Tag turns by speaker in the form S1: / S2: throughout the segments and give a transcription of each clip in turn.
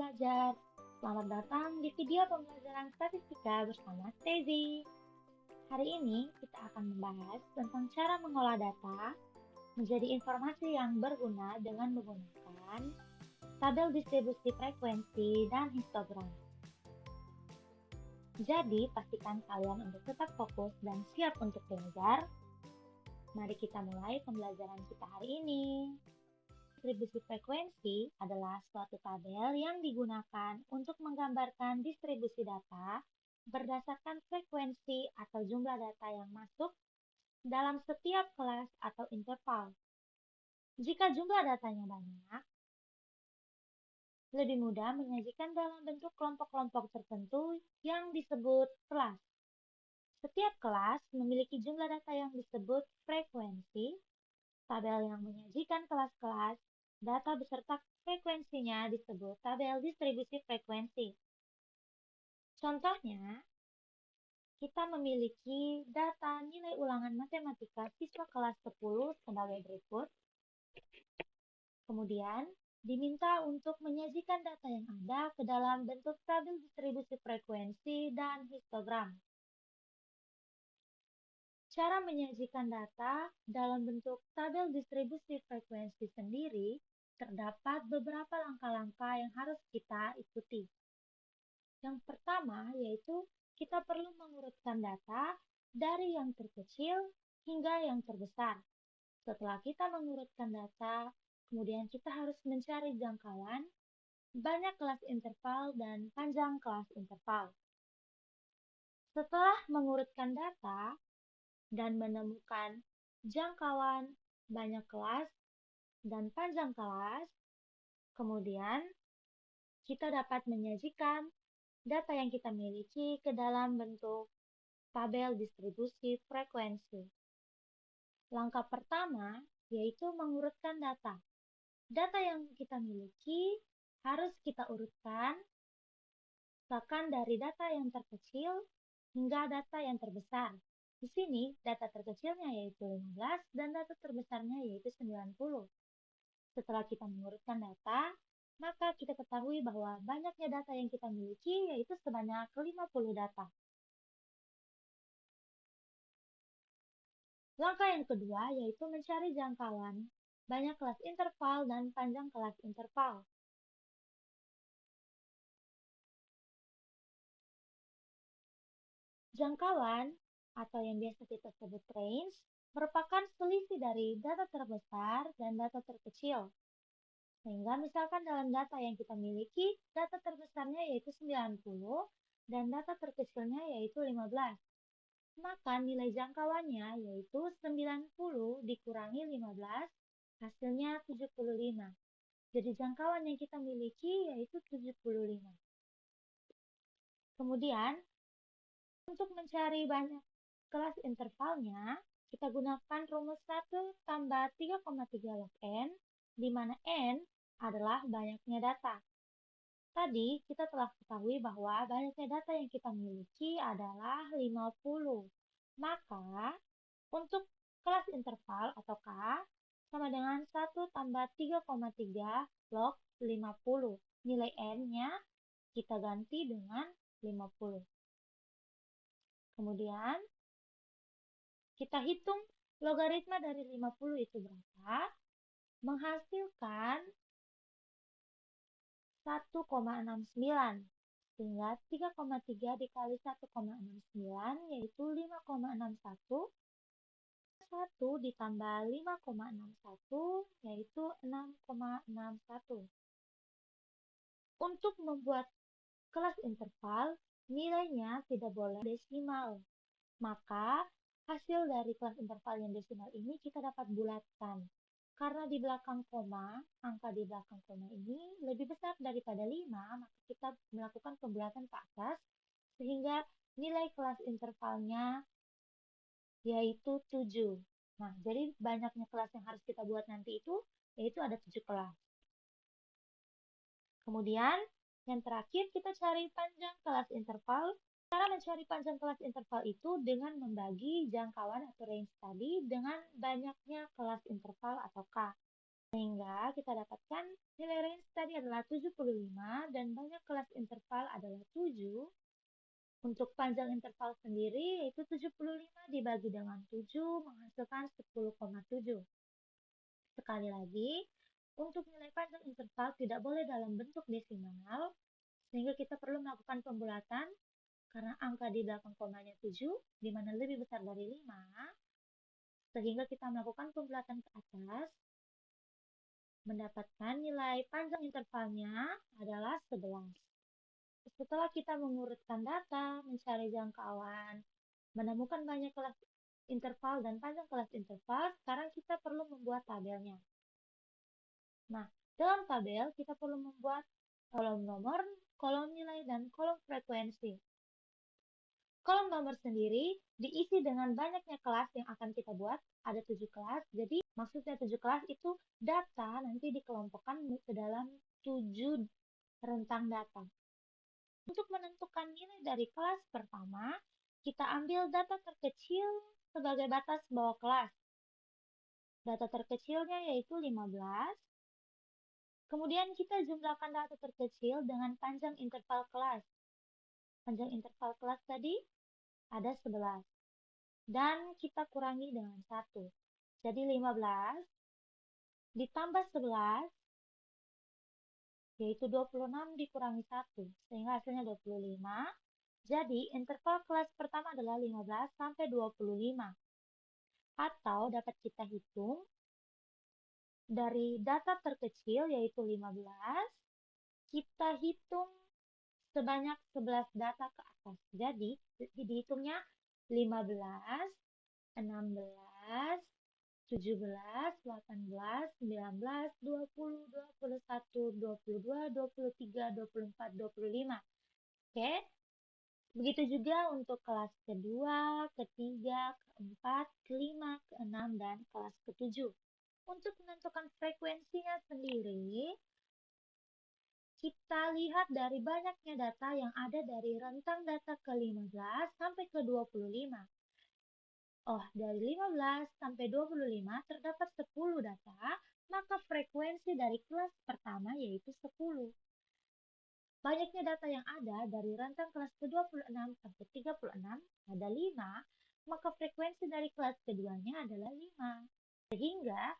S1: belajar. Selamat datang di video pembelajaran statistika bersama Tezi. Hari ini kita akan membahas tentang cara mengolah data menjadi informasi yang berguna dengan menggunakan tabel distribusi frekuensi dan histogram. Jadi, pastikan kalian untuk tetap fokus dan siap untuk belajar. Mari kita mulai pembelajaran kita hari ini. Distribusi frekuensi adalah suatu tabel yang digunakan untuk menggambarkan distribusi data berdasarkan frekuensi atau jumlah data yang masuk dalam setiap kelas atau interval. Jika jumlah datanya banyak, lebih mudah menyajikan dalam bentuk kelompok-kelompok tertentu yang disebut kelas. Setiap kelas memiliki jumlah data yang disebut frekuensi. Tabel yang menyajikan kelas-kelas data beserta frekuensinya disebut tabel distribusi frekuensi. Contohnya, kita memiliki data nilai ulangan matematika siswa kelas 10 sebagai berikut. Kemudian, diminta untuk menyajikan data yang ada ke dalam bentuk tabel distribusi frekuensi dan histogram. Cara menyajikan data dalam bentuk tabel distribusi frekuensi sendiri terdapat beberapa langkah-langkah yang harus kita ikuti. Yang pertama yaitu kita perlu mengurutkan data dari yang terkecil hingga yang terbesar. Setelah kita mengurutkan data, kemudian kita harus mencari jangkauan, banyak kelas interval, dan panjang kelas interval. Setelah mengurutkan data dan menemukan jangkauan, banyak kelas, dan panjang kelas, kemudian kita dapat menyajikan data yang kita miliki ke dalam bentuk tabel distribusi frekuensi. Langkah pertama yaitu mengurutkan data. Data yang kita miliki harus kita urutkan, bahkan dari data yang terkecil hingga data yang terbesar. Di sini data terkecilnya yaitu 15 dan data terbesarnya yaitu 90. Setelah kita mengurutkan data, maka kita ketahui bahwa banyaknya data yang kita miliki yaitu sebanyak 50 data. Langkah yang kedua yaitu mencari jangkauan, banyak kelas interval dan panjang kelas interval. Jangkauan atau yang biasa kita sebut range merupakan selisih dari data terbesar dan data terkecil. Sehingga misalkan dalam data yang kita miliki, data terbesarnya yaitu 90 dan data terkecilnya yaitu 15. Maka nilai jangkauannya yaitu 90 dikurangi 15, hasilnya 75. Jadi jangkauan yang kita miliki yaitu 75. Kemudian, untuk mencari banyak kelas intervalnya, kita gunakan rumus 1 tambah 3,3 log n, di mana n adalah banyaknya data. Tadi kita telah ketahui bahwa banyaknya data yang kita miliki adalah 50. Maka, untuk kelas interval atau K sama dengan 1 tambah 3,3 log 50. Nilai n-nya kita ganti dengan 50. Kemudian, kita hitung logaritma dari 50 itu berapa, menghasilkan 1,69. Sehingga 3,3 dikali 1,69 yaitu 5,61. 1 ditambah 5,61 yaitu 6,61. Untuk membuat kelas interval, nilainya tidak boleh desimal. Maka, hasil dari kelas interval yang desimal ini kita dapat bulatkan. Karena di belakang koma, angka di belakang koma ini lebih besar daripada 5, maka kita melakukan pembulatan ke atas, sehingga nilai kelas intervalnya yaitu 7. Nah, jadi banyaknya kelas yang harus kita buat nanti itu, yaitu ada 7 kelas. Kemudian, yang terakhir kita cari panjang kelas interval. Cara mencari panjang kelas interval itu dengan membagi jangkauan atau range tadi dengan banyaknya kelas interval atau K. Sehingga kita dapatkan nilai range tadi adalah 75 dan banyak kelas interval adalah 7. Untuk panjang interval sendiri yaitu 75 dibagi dengan 7 menghasilkan 10,7. Sekali lagi, untuk nilai panjang interval tidak boleh dalam bentuk desimal, sehingga kita perlu melakukan pembulatan karena angka di belakang komanya 7, di mana lebih besar dari 5, sehingga kita melakukan pembulatan ke atas, mendapatkan nilai panjang intervalnya adalah 11. Setelah kita mengurutkan data, mencari jangkauan, menemukan banyak kelas interval dan panjang kelas interval, sekarang kita perlu membuat tabelnya. Nah, dalam tabel kita perlu membuat kolom nomor, kolom nilai, dan kolom frekuensi. Kolom nomor sendiri diisi dengan banyaknya kelas yang akan kita buat. Ada 7 kelas, jadi maksudnya 7 kelas itu data nanti dikelompokkan ke dalam 7 rentang data. Untuk menentukan nilai dari kelas pertama, kita ambil data terkecil sebagai batas bawah kelas. Data terkecilnya yaitu 15. Kemudian kita jumlahkan data terkecil dengan panjang interval kelas. Panjang interval kelas tadi ada 11. Dan kita kurangi dengan 1. Jadi 15 ditambah 11 yaitu 26 dikurangi 1. Sehingga hasilnya 25. Jadi interval kelas pertama adalah 15 sampai 25. Atau dapat kita hitung dari data terkecil yaitu 15, kita hitung sebanyak 11 data ke atas. Jadi dihitungnya 15, 16, 17, 18, 19, 20, 21, 22, 23, 24, 25. Oke. Begitu juga untuk kelas kedua, ketiga, keempat, kelima, keenam, dan kelas ketujuh. Untuk menentukan frekuensinya sendiri, kita lihat dari banyaknya data yang ada dari rentang data ke-15 sampai ke-25. Oh, dari 15 sampai 25 terdapat 10 data, maka frekuensi dari kelas pertama yaitu 10. Banyaknya data yang ada dari rentang kelas ke-26 sampai 36 ada 5, maka frekuensi dari kelas keduanya adalah 5. Sehingga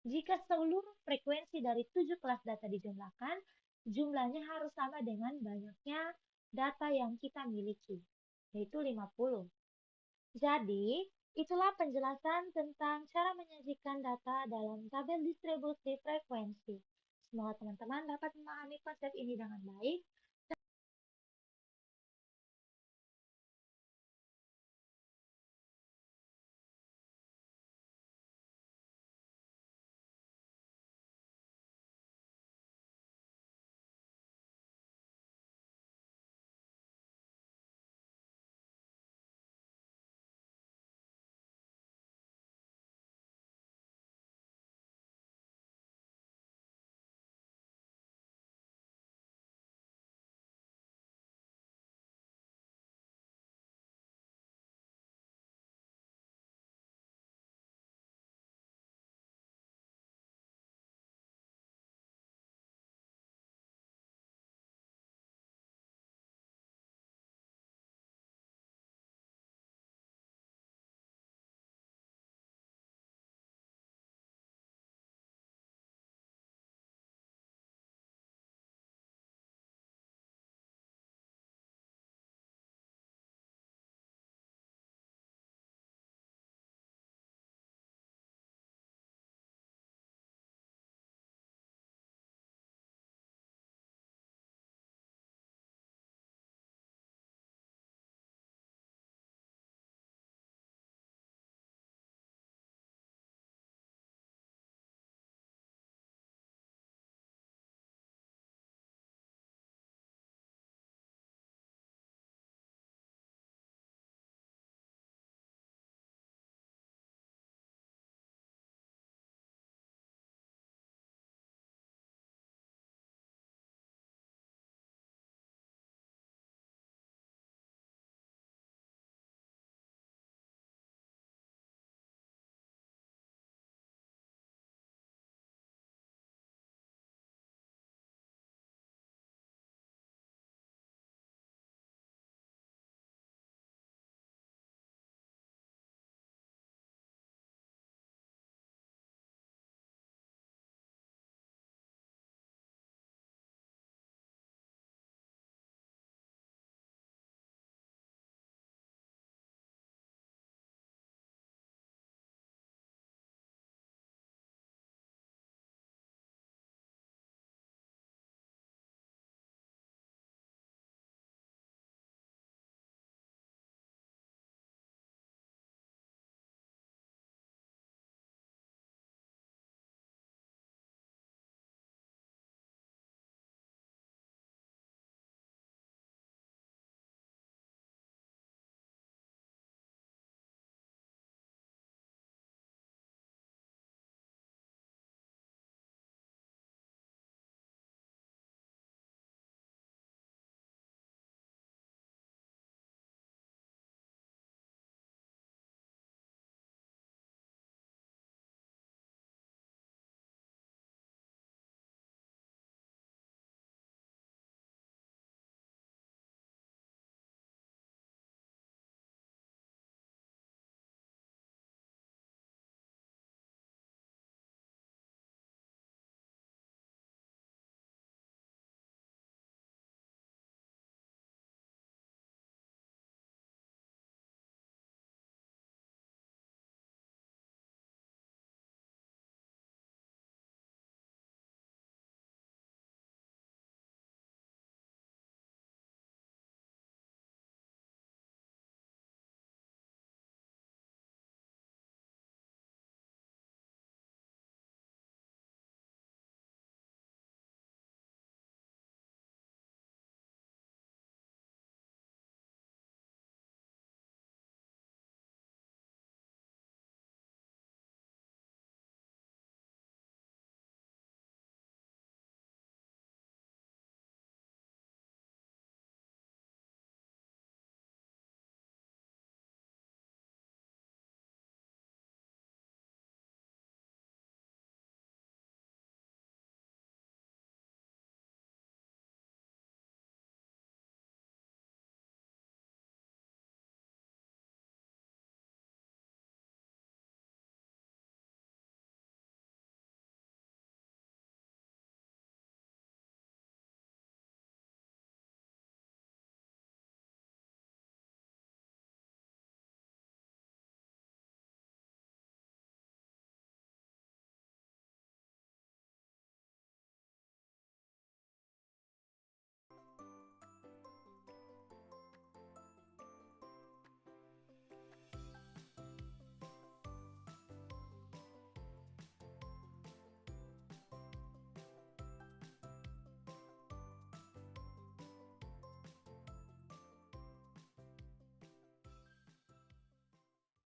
S1: jika seluruh frekuensi dari 7 kelas data dijumlahkan, jumlahnya harus sama dengan banyaknya data yang kita miliki, yaitu 50. Jadi, itulah penjelasan tentang cara menyajikan data dalam tabel distribusi frekuensi. Semoga teman-teman dapat memahami konsep ini dengan baik